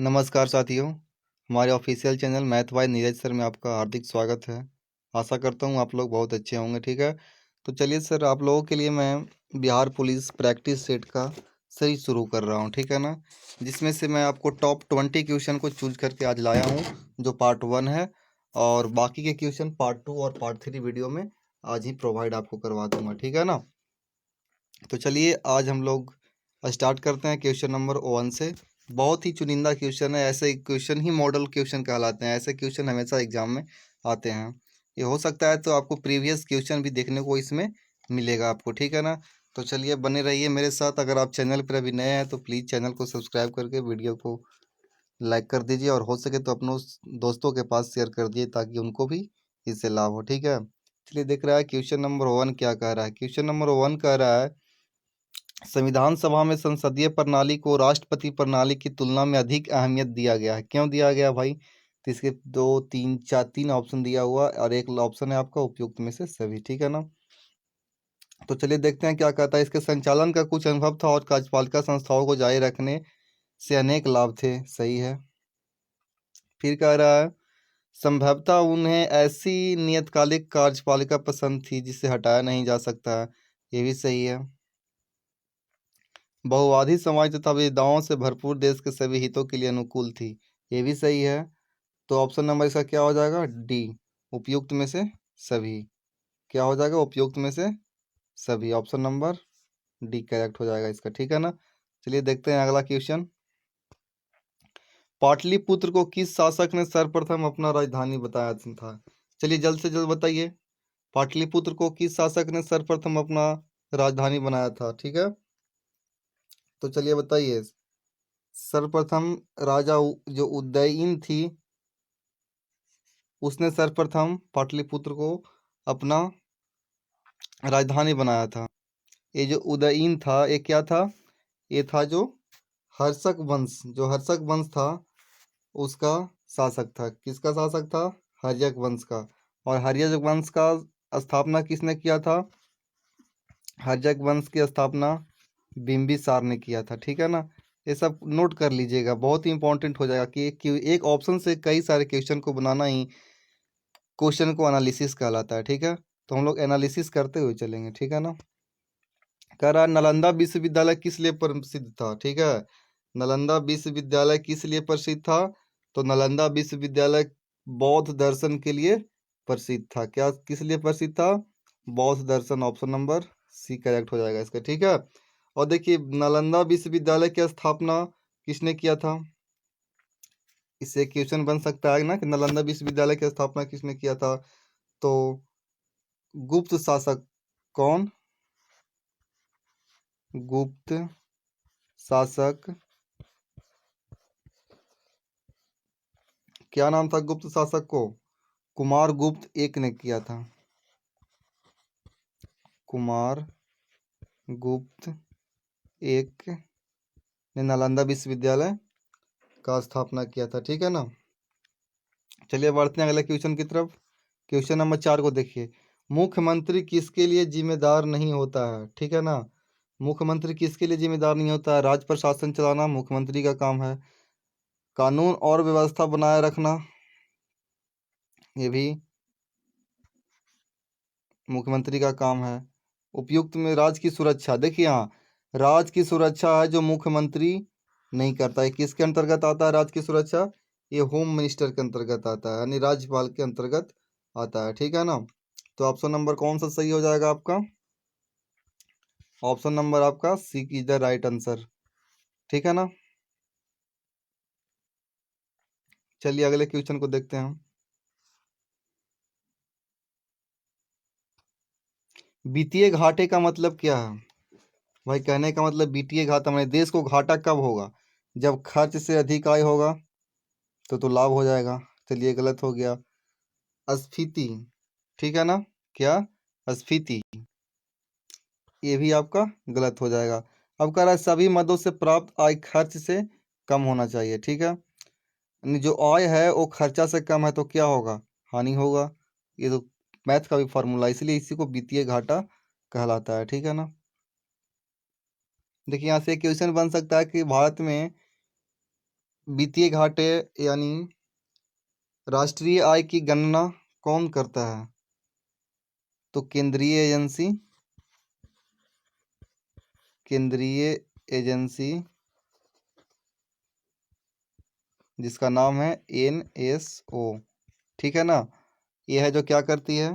नमस्कार साथियों, हमारे official channel math bye Neeraj sir में आपका हार्दिक स्वागत है। आशा करता हूँ आप लोग बहुत अच्छे होंगे, ठीक है। तो चलिए सर, आप लोगों के लिए मैं बिहार पुलिस प्रैक्टिस सेट का सीरीज शुरू कर रहा हूँ, ठीक है ना। जिसमें से मैं आपको टॉप 20 क्वेश्चन को चूज करके आज लाया हूँ, जो पार्ट 1 है। और बाकी के क्वेश्चन पार्ट 2 और पार्ट 3 वीडियो में आज ही प्रोवाइड आपको करवा दूंगा, ठीक है ना। तो चलिए आज हम लोग स्टार्ट करते हैं क्वेश्चन नंबर 1 से। बहुत ही चुनिंदा क्वेश्चन है, ऐसे क्वेश्चन ही मॉडल क्वेश्चन कहलाते हैं। ऐसे क्वेश्चन हमेशा एग्जाम में आते हैं। ये हो सकता है तो आपको प्रीवियस क्वेश्चन भी देखने को इसमें मिलेगा आपको, ठीक है ना। तो चलिए बने रहिए मेरे साथ। अगर आप चैनल पर अभी नए हैं तो प्लीज़ चैनल को सब्सक्राइब करके वीडियो को लाइक कर दीजिए, और हो सके तो अपनों दोस्तों के पास शेयर कर दिए ताकि उनको भी इससे लाभ हो, ठीक है। चलिए देख रहा है क्वेश्चन नंबर 1 क्या कह रहा है। क्वेश्चन नंबर 1 कह रहा है, संविधान सभा में संसदीय प्रणाली को राष्ट्रपति प्रणाली की तुलना में अधिक अहमियत दिया गया है। क्यों दिया गया भाई? तो इसके 2 3 4 3 ऑप्शन दिया हुआ, और एक ऑप्शन है आपका उपयुक्त में से सभी, ठीक है ना। तो चलिए देखते हैं क्या कहता है। इसके संचालन का कुछ अनुभव था और कार्यपालिका संस्थाओं को जारी रखने से अनेक लाभ थे। सही है। फिर कह रहा है, संभवतः उन्हें ऐसी नियतकालिक कार्यपालिका पसंद थी जिसे हटाया नहीं जा सकता है। ये भी सही है। बहुवादी समाज तथा विविधताओं से भरपूर देश के सभी हितों के लिए अनुकूल थी। ये भी सही है। तो ऑप्शन नंबर इसका क्या हो जाएगा? डी, उपयुक्त में से सभी। क्या हो जाएगा? उपयुक्त में से सभी। ऑप्शन नंबर डी करेक्ट हो जाएगा इसका, ठीक है ना। चलिए देखते हैं अगला क्वेश्चन। पाटलिपुत्र को किस शासक ने सर्वप्रथम अपना राजधानी बताया था? चलिए जल्द से जल्द बताइए। पाटलिपुत्र को किस शासक ने सर्वप्रथम अपना राजधानी बनाया था, ठीक है। तो चलिए बताइए। सर्वप्रथम राजा जो उदयीन थी, उसने सर्वप्रथम पाटलिपुत्र को अपना राजधानी बनाया था। ये जो उदयीन था ये क्या था? ये था जो हर्षक वंश था, उसका शासक था। किसका शासक था? हर्यक वंश का। और हर्यक वंश का स्थापना किसने किया था? हर्यक वंश की स्थापना बिंबिसार ने किया था, ठीक है ना। ये सब नोट कर लीजिएगा, बहुत ही इंपॉर्टेंट हो जाएगा कि एक ऑप्शन से कई सारे क्वेश्चन को बनाना ही क्वेश्चन को एनालिसिस कहलाता है, ठीक है। तो हम लोग एनालिसिस करते हुए चलेंगे, ठीक है ना। कह रहा है, नालंदा विश्वविद्यालय किस लिए प्रसिद्ध था, ठीक है। नालंदा विश्वविद्यालय किस लिए प्रसिद्ध था? तो नालंदा विश्वविद्यालय बौद्ध दर्शन के लिए प्रसिद्ध था। क्या किस लिए प्रसिद्ध था? बौद्ध दर्शन। ऑप्शन नंबर सी करेक्ट हो जाएगा इसका, ठीक है। और देखिए, नालंदा विश्वविद्यालय की स्थापना किसने किया था? इससे क्वेश्चन बन सकता है ना कि नालंदा विश्वविद्यालय की स्थापना किसने किया था। तो गुप्त शासक कौन? गुप्त शासक, क्या नाम था गुप्त शासक को? कुमार गुप्त एक ने किया था। कुमार गुप्त एक ने नालंदा विश्वविद्यालय का स्थापना किया था, ठीक है ना। चलिए बढ़ते हैं अगले क्वेश्चन की तरफ। क्वेश्चन नंबर 4 को देखिए। मुख्यमंत्री किसके लिए जिम्मेदार नहीं होता है, ठीक है ना। मुख्यमंत्री किसके लिए जिम्मेदार नहीं होता है? राज्य प्रशासन चलाना मुख्यमंत्री का काम है। कानून और व्यवस्था बनाए रखना, ये भी मुख्यमंत्री का काम है। उपयुक्त में राज्य की सुरक्षा, देखिए यहाँ राज्य की सुरक्षा है जो मुख्यमंत्री नहीं करता है। किसके अंतर्गत आता है राज्य की सुरक्षा? ये होम मिनिस्टर के अंतर्गत आता है, यानी राज्यपाल के अंतर्गत आता है, ठीक है ना। तो ऑप्शन नंबर कौन सा सही हो जाएगा आपका? ऑप्शन नंबर आपका सी इज द राइट आंसर, ठीक है ना। चलिए अगले क्वेश्चन को देखते हैं हम। वित्तीय घाटे का मतलब क्या है भाई? कहने का मतलब वित्तीय घाटा हमारे देश को घाटा कब होगा? जब खर्च से अधिक आय होगा तो लाभ हो जाएगा। चलिए गलत हो गया। स्फीति, ठीक है ना। क्या? स्फीति, ये भी आपका गलत हो जाएगा। अब कह रहा है सभी मदों से प्राप्त आय खर्च से कम होना चाहिए, ठीक है। यानी जो आय है वो खर्चा से कम है तो क्या होगा? हानि होगा। ये तो मैथ का भी फॉर्मूला, इसलिए इसी को वित्तीय घाटा कहलाता है, ठीक है ना। देखिए यहाँ से क्वेश्चन बन सकता है कि भारत में वित्तीय घाटे यानी राष्ट्रीय आय की गणना कौन करता है? तो केंद्रीय एजेंसी जिसका नाम है NSO, ठीक है ना। ये है जो क्या करती है,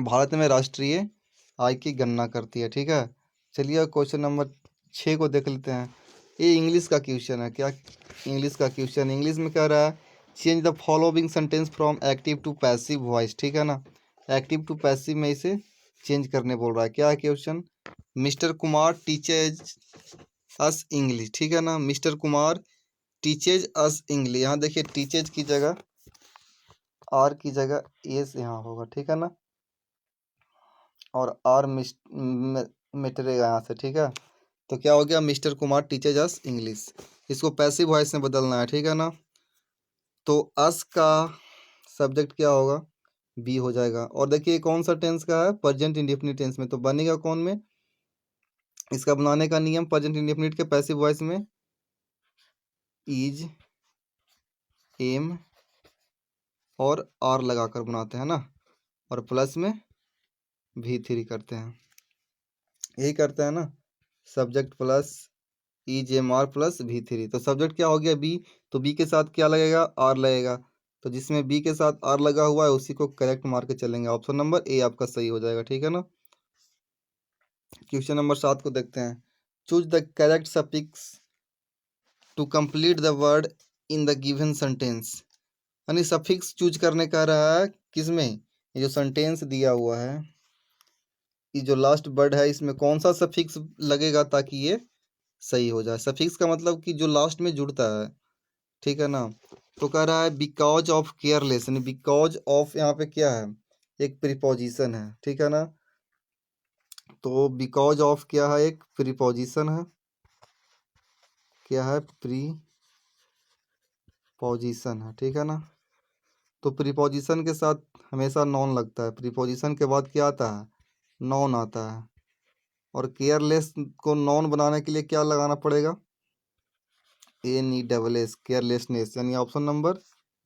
भारत में राष्ट्रीय आय की गणना करती है, ठीक है। चलिए क्वेश्चन नंबर 6 को देख लेते हैं। ये इंग्लिश का क्वेश्चन है। क्या इंग्लिश का क्वेश्चन? इंग्लिश में कह रहा है change the following sentence from active to passive voice, ठीक है ना। एक्टिव टू पैसिव में इसे चेंज करने बोल रहा है। क्या है क्वेश्चन? मिस्टर कुमार टीचेज अस इंग्लिश, ठीक है ना। मिस्टर कुमार टीचेज अस इंग्लिश, यहाँ देखिए टीचेज की जगह आर की जगह एस यहाँ होगा, ठीक है ना। और आर मिटरेगा यहाँ से, ठीक है। तो क्या हो गया? मिस्टर कुमार टीचेज अस इंग्लिश। इसको पैसिव वॉइस में बदलना है, ठीक है ना। तो अस का सब्जेक्ट क्या होगा? बी हो जाएगा। और देखिए कौन सा टेंस का है? प्रेजेंट इंडेफिनिट टेंस में। तो बनेगा कौन में? इसका बनाने का नियम प्रेजेंट इंडेफिनिट के पैसिव वॉइस में इज, एम और आर लगाकर बनाते हैं ना, और प्लस में V3 करते हैं। यही करते हैं ना, subject plus EJMR plus V3। तो सब्जेक्ट क्या हो गया? बी। तो बी के साथ क्या लगेगा? आर लगेगा। तो जिसमें बी के साथ आर लगा हुआ है उसी को करेक्ट मार के चलेंगे। ऑप्शन नंबर ए आपका सही हो जाएगा, ठीक है ना। क्वेश्चन नंबर 7 को देखते हैं। Choose the correct suffix to complete the word in the given sentence. यानी सफिक्स चूज करने का रहा है किसमें? ये जो सेंटेंस दिया हुआ है, ये जो लास्ट वर्ड है इसमें कौन सा सफिक्स लगेगा ताकि ये सही हो जाए। सफिक्स का मतलब कि जो लास्ट में जुड़ता है, ठीक है ना। तो कह रहा है बिकॉज ऑफ केयरलेस, यानी बिकॉज ऑफ यहाँ पे क्या है? एक प्रीपोजिशन है, ठीक है ना। तो बिकॉज ऑफ क्या है? एक प्रीपोजिशन है। क्या है? प्रीपोजिशन है, ठीक है ना। तो प्रीपोजिशन के साथ हमेशा नॉन लगता है। प्रीपोजिशन के बाद क्या आता है? नॉन आता है। और केयरलेस को नॉन बनाने के लिए क्या लगाना पड़ेगा? NESS, carelessness. यानी ऑप्शन नंबर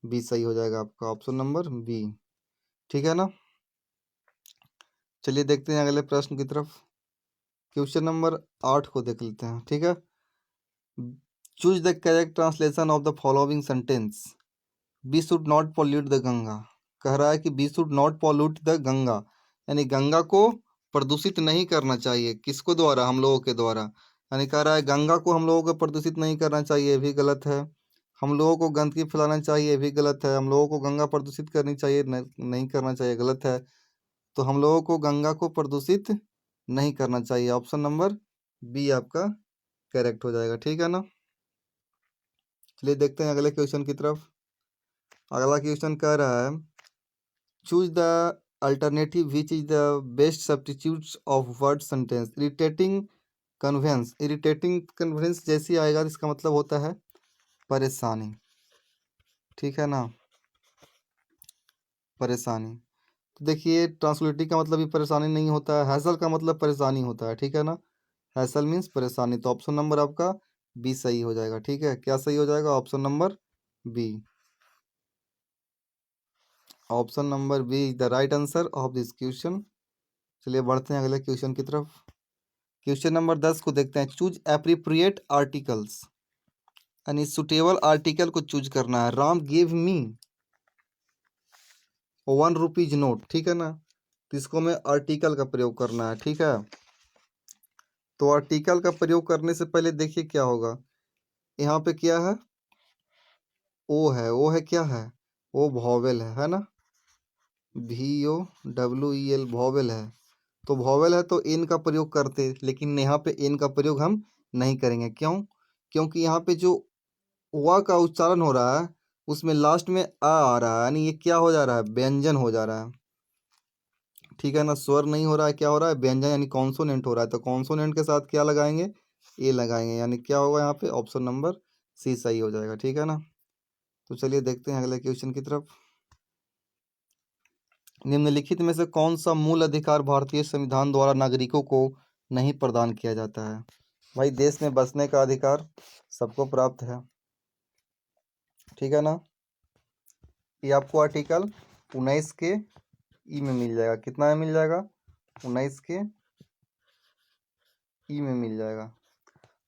बी सही हो जाएगा आपका, ऑप्शन नंबर बी, ठीक है ना। चलिए देखते हैं अगले प्रश्न की तरफ। क्वेश्चन नंबर 8 को देख लेते हैं, ठीक है। Choose the correct translation of the following sentence. We should not pollute the Ganga. कह रहा है कि we should not pollute the Ganga, यानी गंगा को प्रदूषित नहीं करना चाहिए। किसको द्वारा? हम लोगों के द्वारा। यानी कह रहा है गंगा को हम लोगों को प्रदूषित नहीं करना चाहिए, ये भी गलत है। हम लोगों को गंदगी फैलाना चाहिए, ये भी गलत है। हम लोगों को गंगा प्रदूषित करनी चाहिए, नहीं करना चाहिए, गलत है। तो हम लोगों को गंगा को प्रदूषित नहीं करना चाहिए। ऑप्शन नंबर बी आपका करेक्ट हो जाएगा, ठीक है ना। चलिए देखते हैं अगले क्वेश्चन की तरफ। अगला क्वेश्चन कह रहा है choose the alternative which is the best substitute of word sentence. Irritating conveyance, irritating conveyance जैसी आएगा इसका मतलब होता है परेशानी, ठीक है ना। परेशानी। तो देखिए ट्रांसलेटिव का मतलब भी परेशानी नहीं होता है, हैसल का मतलब परेशानी होता है, ठीक है ना। हैसल मीन्स परेशानी। तो ऑप्शन नंबर आपका बी सही हो जाएगा, ठीक है। क्या सही हो जाएगा? Option number B. Option number B is the right answer of this question. चलिए बढ़ते हैं अगले क्वेश्चन की तरफ। क्वेश्चन नंबर 10 को देखते हैं। चूज एप्रोप्रिएट आर्टिकल्स, यानी सुटेबल आर्टिकल को चूज करना है। Ram give me 1 rupees note, ठीक है ना। तो इसको में आर्टिकल का प्रयोग करना है, ठीक है। तो आर्टिकल का प्रयोग करने से पहले देखिए क्या होगा। यहाँ पे क्या है? ओ है। ओ है क्या है? ओ वॉवेल है ना। VOWEL वॉवेल है। तो वॉवेल है तो इन का प्रयोग करते, लेकिन यहाँ पे इन का प्रयोग हम नहीं करेंगे। क्यों? क्योंकि यहाँ पे जो वा का उच्चारण हो रहा है उसमें लास्ट में आ रहा है, यानी ये क्या हो जा रहा है? व्यंजन हो जा रहा है, ठीक है ना। स्वर नहीं हो रहा है, क्या हो रहा है? व्यंजन, यानी कॉन्सोनेंट हो रहा है। तो कॉन्सोनेंट के साथ क्या लगाएंगे? ए लगाएंगे, यानी क्या होगा यहाँ पे? ऑप्शन नंबर सी सही हो जाएगा, ठीक है ना। तो चलिए देखते हैं अगले क्वेश्चन की तरफ। निम्नलिखित में से कौन सा मूल अधिकार भारतीय संविधान द्वारा नागरिकों को नहीं प्रदान किया जाता है? भाई देश में बसने का अधिकार सबको प्राप्त है, ठीक है ना। ये आपको आर्टिकल 19 के ई में मिल जाएगा। कितना में मिल जाएगा? 19 के ई में मिल जाएगा।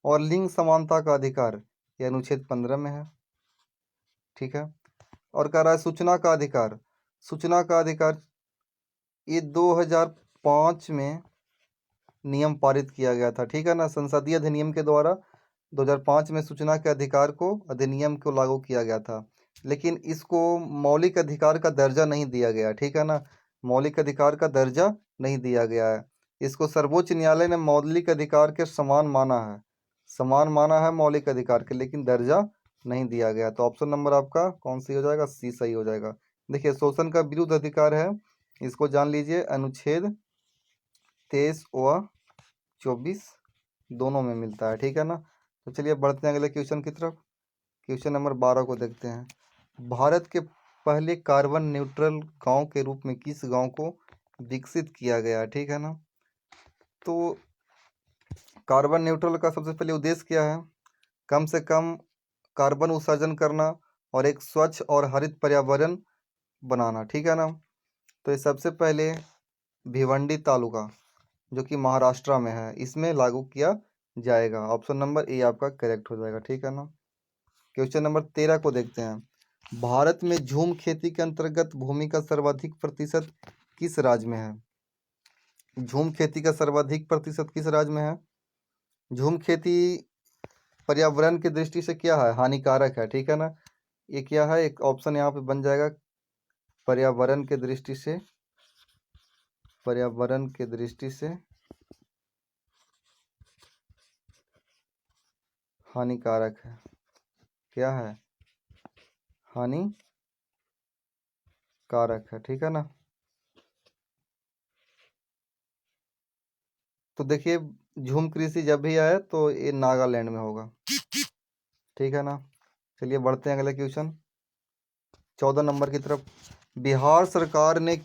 और लिंग समानता का अधिकार ये अनुच्छेद 15 में है। ठीक है। और कह रहा है सूचना का अधिकार। सूचना का अधिकार ये 2005 में नियम पारित किया गया था। ठीक है ना। संसदीय अधिनियम के द्वारा 2005 में सूचना के अधिकार को अधिनियम को लागू किया गया था। लेकिन इसको मौलिक अधिकार का दर्जा नहीं दिया गया। ठीक है ना। मौलिक अधिकार का दर्जा नहीं दिया गया है। इसको सर्वोच्च न्यायालय ने मौलिक अधिकार के समान माना है। समान माना है मौलिक अधिकार के, लेकिन दर्जा नहीं दिया गया। तो ऑप्शन नंबर आपका कौन सी हो जाएगा? सी सही हो जाएगा। देखिए, शोषण का विरुद्ध अधिकार है, इसको जान लीजिए, अनुच्छेद 23 व 24 दोनों में मिलता है। ठीक है ना। तो चलिए बढ़ते हैं अगले क्वेश्चन की तरफ। क्वेश्चन नंबर 12 को देखते हैं। भारत के पहले कार्बन न्यूट्रल गांव के रूप में किस गांव को विकसित किया गया? ठीक है ना। तो कार्बन न्यूट्रल का सबसे पहले उद्देश्य क्या है? कम से कम कार्बन उत्सर्जन करना और एक स्वच्छ और हरित पर्यावरण बनाना। ठीक है ना। तो ये सबसे पहले भिवंडी तालुका जो कि महाराष्ट्र में है, इसमें लागू किया जाएगा। ऑप्शन नंबर ए आपका करेक्ट हो जाएगा। ठीक है ना। क्वेश्चन नंबर 13 को देखते हैं। भारत में झूम खेती के अंतर्गत भूमि का सर्वाधिक प्रतिशत किस राज्य में है? झूम खेती का सर्वाधिक प्रतिशत किस राज्य में है? झूम खेती पर्यावरण की दृष्टि से क्या है? हानिकारक है। ठीक है ना। ये क्या है? एक ऑप्शन यहाँ पे बन जाएगा पर्यावरण के दृष्टि से, पर्यावरण के दृष्टि से हानिकारक है। क्या है? हानिकारक है। ठीक है ना। तो देखिए, झूम कृषि जब भी आए तो ये नागालैंड में होगा। ठीक है ना। चलिए बढ़ते हैं अगले क्वेश्चन 14 नंबर की तरफ। बिहार सरकार ने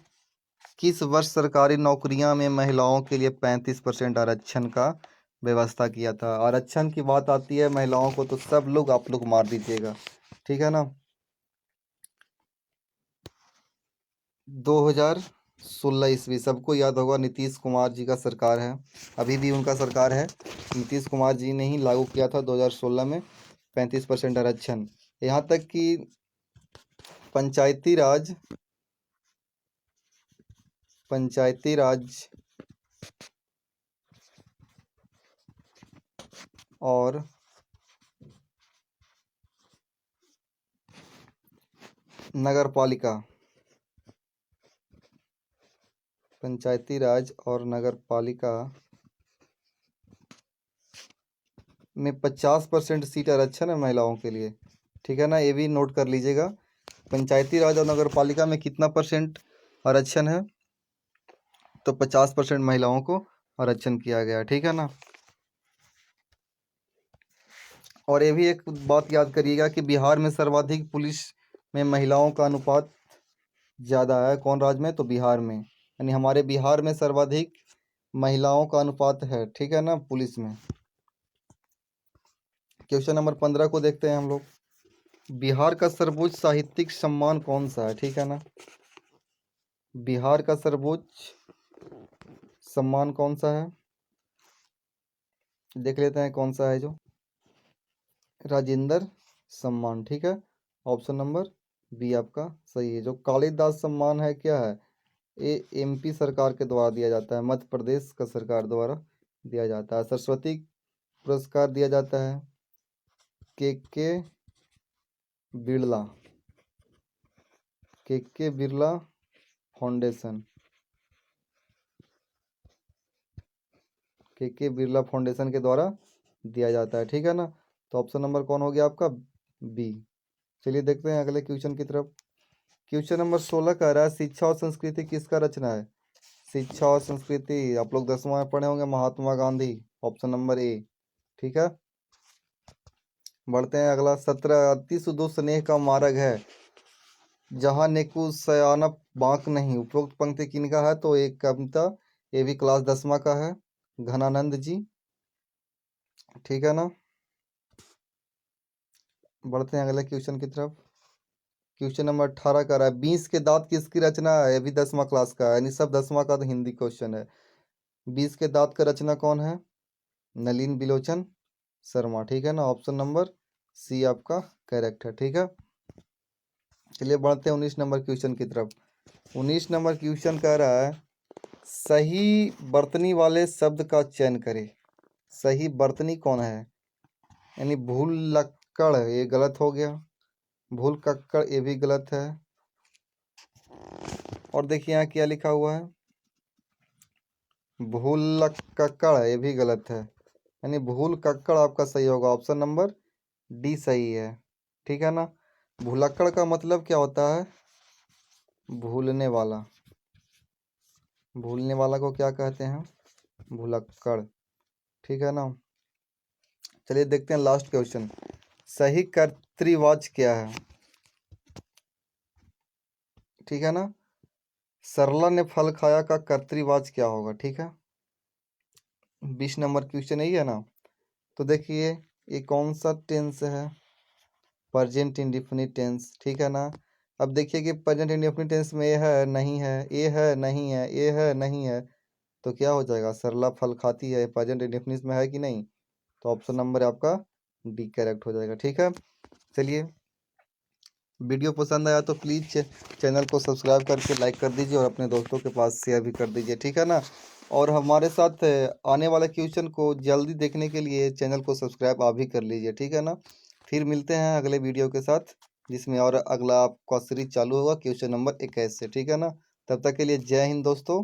किस वर्ष सरकारी नौकरियां में महिलाओं के लिए 35% आरक्षण का व्यवस्था किया था? आरक्षण की बात आती है महिलाओं को तो सब लोग आप लोग मार दीजिएगा। ठीक है ना। 2016 ईस्वी, सबको याद होगा, नीतीश कुमार जी का सरकार है, अभी भी उनका सरकार है। नीतीश कुमार जी ने ही लागू किया था 2016 में 35% आरक्षण। यहाँ तक कि पंचायती राज और नगर पालिका, पंचायती राज और नगर पालिका में 50% सीट आरक्षण है महिलाओं के लिए। ठीक है ना। ये भी नोट कर लीजिएगा। पंचायती राज और नगर पालिका में कितना परसेंट आरक्षण है? तो 50% महिलाओं को आरक्षण किया गया। ठीक है ना। और ये भी एक बात याद करिएगा कि बिहार में सर्वाधिक पुलिस में महिलाओं का अनुपात ज़्यादा है। कौन राज्य में? तो बिहार में, यानी हमारे बिहार में सर्वाधिक महिलाओं का अनुपात है। ठीक है ना, पुलिस में। क्वेश्चन नंबर 15 को देखते हैं हम लोग। बिहार का सर्वोच्च साहित्यिक सम्मान कौन सा है? ठीक है ना। बिहार का सर्वोच्च सम्मान कौन सा है? देख लेते हैं कौन सा है जो। राजेंद्र सम्मान। ठीक है। ऑप्शन नंबर बी आपका सही है। जो कालिदास सम्मान है क्या है? ये एमपी सरकार के द्वारा दिया जाता है, मध्य प्रदेश का सरकार द्वारा दिया जाता है। सरस्वती पुरस्कार दिया जाता है के बिरला, के बिरला फाउंडेशन, के बिरला फाउंडेशन के द्वारा दिया जाता है। ठीक है ना। तो ऑप्शन नंबर कौन हो गया आपका? बी। चलिए देखते हैं अगले क्वेश्चन की तरफ। क्वेश्चन नंबर 16 कह रहा है शिक्षा और संस्कृति किसका रचना है? शिक्षा और संस्कृति आप लोग 10वां में पढ़े होंगे, Mahatma Gandhi. Option number A. ठीक है। बढ़ते हैं अगला 17। अति सुदूर स्नेह का मार्ग है जहाँ नेकु सयानप बांक नहीं, उपरोक्त पंक्ति किनका है? तो एक कविता, ये भी क्लास 10वां का है, घनानंद जी। ठीक है ना। बढ़ते हैं अगले क्वेश्चन की तरफ। क्वेश्चन नंबर 18 का रहा है, 20 के दांत किसकी रचना है? ये भी 10वां क्लास का है, यानी सब 10वां का तो हिंदी क्वेश्चन है। 20 के दांत का रचना कौन है? नलिन बिलोचन शर्मा, ठीक है ना। ऑप्शन नंबर सी आपका करेक्ट है, ठीक है। चलिए बढ़ते हैं 19 नंबर क्वेश्चन की तरफ। 19 नंबर क्वेश्चन कह रहा है, सही बर्तनी वाले शब्द का चयन करें। सही बर्तनी कौन है? यानी भूलक्कड़, ये गलत हो गया। भूलक्कड़, ये भी गलत है। और देखिए यहाँ क्या लिखा हुआ है, भूलक्कड़, ये भी गलत है। यानी भूलक्कड़ आपका सही होगा, ऑप्शन नंबर डी सही है, ठीक है ना। भूलक्कड़ का मतलब क्या होता है? भूलने वाला। भूलने वाला को क्या कहते हैं? भुलक्कड़, ठीक है ना। चलिए देखते हैं लास्ट क्वेश्चन, सही कर्तृवाच्य क्या है? ठीक है ना। सरला ने फल खाया का कर्तृवाच्य क्या होगा? ठीक है, 20 नंबर क्वेश्चन यही है ना। तो देखिए ये कौन सा टेंस है? प्रेजेंट इंडेफिनिट टेंस, ठीक है ना। अब देखिए कि प्रेजेंट इंडेफिनिट टेंस में ये है नहीं है, ये है नहीं है, ये है नहीं है, तो क्या हो जाएगा? सरला फल खाती है, प्रेजेंट इंडेफिनिट में है कि नहीं? तो ऑप्शन नंबर आपका डी करेक्ट हो जाएगा, ठीक है। चलिए वीडियो पसंद आया तो प्लीज़ चैनल को सब्सक्राइब करके लाइक कर दीजिए और अपने दोस्तों के पास शेयर भी कर दीजिए, ठीक है ना। और हमारे साथ आने वाले क्वेश्चन को जल्दी देखने के लिए चैनल को सब्सक्राइब आप भी कर लीजिए, ठीक है ना। फिर मिलते हैं अगले वीडियो के साथ, जिसमें और अगला आपका सीरीज चालू होगा क्वेश्चन नंबर 21 से, ठीक है ना। तब तक के लिए जय हिंद दोस्तों।